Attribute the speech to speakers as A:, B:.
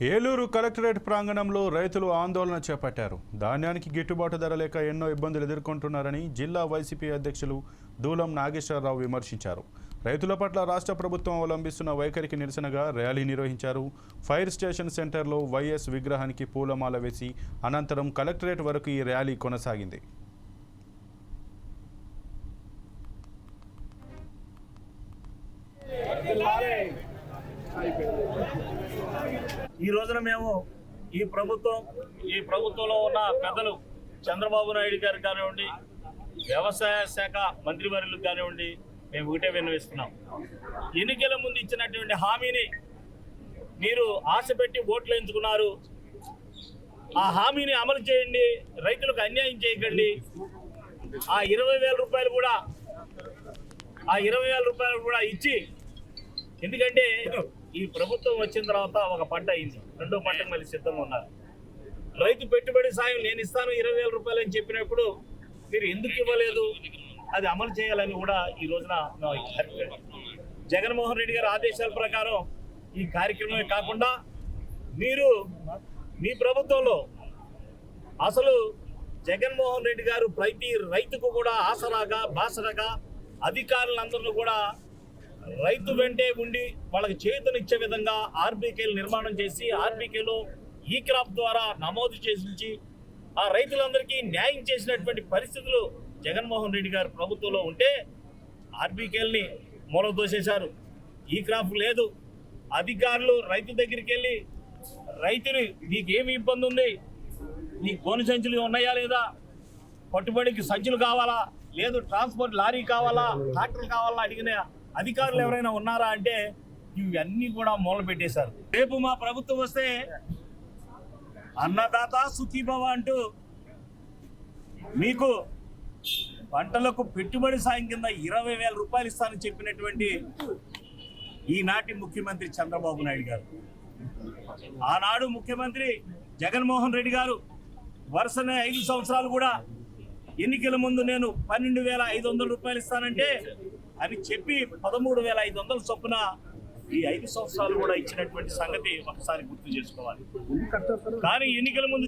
A: Eluru collectorate ప్రాంగణంలో రైతులు ఆందోళన చేపట్టారు. ధాన్యానికి గిట్టుబాటు ధర లేక ఎన్నో ఇబ్బందులు ఎదుర్కొంటున్నారని జిల్లా వైసీపీ అధ్యక్షులు దూలం నాగేశ్వరరావు విమర్శించారు. రైతుల పట్ల రాష్ట్ర ప్రభుత్వం అవలంబిస్తున్న వైఖరికి నిరసనగా ర్యాలీ నిర్వహించారు. ఫైర్ స్టేషన్ సెంటర్లో వైఎస్ విగ్రహానికి పూలమాల వేసి అనంతరం కలెక్టరేట్ వరకు ఈ ర్యాలీ కొనసాగింది.
B: ఈ రోజున మేము ఈ ప్రభుత్వంలో ఉన్న పెద్దలు చంద్రబాబు నాయుడు గారు కానివ్వండి, వ్యవసాయ శాఖ మంత్రివర్యులకు కానివ్వండి, మేము ఒకటే విన్నవిస్తున్నాం. ఎన్నికల ముందు ఇచ్చినటువంటి హామీని మీరు ఆశ పెట్టి ఓట్లు ఎంచుకున్నారు. ఆ హామీని అమలు చేయండి, రైతులకు అన్యాయం చేయకండి. ఆ 20,000 రూపాయలు కూడా ఇచ్చి, ఎందుకంటే ఈ ప్రభుత్వం వచ్చిన తర్వాత ఒక పంట అయింది, రెండో పంటకు మళ్ళీ సిద్ధంగా ఉన్నారు. రైతు పెట్టుబడి సాయం నేను ఇస్తాను 20,000 రూపాయలు అని చెప్పినప్పుడు మీరు ఎందుకు ఇవ్వలేదు? అది అమలు చేయాలని కూడా ఈ రోజున జగన్మోహన్ రెడ్డి గారి ఆదేశాల ప్రకారం ఈ కార్యక్రమమే కాకుండా మీరు మీ ప్రభుత్వంలో అసలు జగన్మోహన్ రెడ్డి గారు ప్రతి రైతుకు కూడా ఆసరాగా బాసరగా అధికారులందరూ కూడా రైతు వెంటే ఉండి వాళ్ళకి చేతునిచ్చే విధంగా ఆర్బీకేలు నిర్మాణం చేసి ఆర్బీకేలో ఈ క్రాప్ ద్వారా నమోదు చేసి ఆ రైతులందరికీ న్యాయం చేసినటువంటి పరిస్థితులు జగన్మోహన్ రెడ్డి గారు ప్రభుత్వంలో ఉంటే ఆర్బీకేల్ని మూలదోసేశారు. ఈ క్రాప్ లేదు. అధికారులు రైతు దగ్గరికి వెళ్ళి రైతుని నీకేమి ఇబ్బంది ఉంది, నీ గోను సంచులు ఉన్నాయా లేదా, పట్టుబడికి సంచులు కావాలా, లేదు ట్రాన్స్పోర్ట్ లారీ కావాలా, ట్రాక్టర్ కావాలా అడిగిన అధికారులు ఎవరైనా ఉన్నారా అంటే ఇవన్నీ కూడా మూల పెట్టేశారు. రేపు మా ప్రభుత్వం వస్తే అన్నదాత సుఖీభవ అంటూ మీకు పంటలకు పెట్టుబడి సాయం కింద 20,000 రూపాయలు ఇస్తానని చెప్పినటువంటి ఈనాటి ముఖ్యమంత్రి చంద్రబాబు నాయుడు గారు, ఆనాడు ముఖ్యమంత్రి జగన్మోహన్ రెడ్డి గారు వరుసనే 5 సంవత్సరాలు కూడా ఎన్నికల ముందు నేను 12,500 రూపాయలు ఇస్తానంటే అని చెప్పి 13,500 చొప్పున ఈ 5 సంవత్సరాలు కూడా ఇచ్చినటువంటి సంగతి ఒకసారి గుర్తు చేసుకోవాలి. కానీ ఎన్నికల ముందు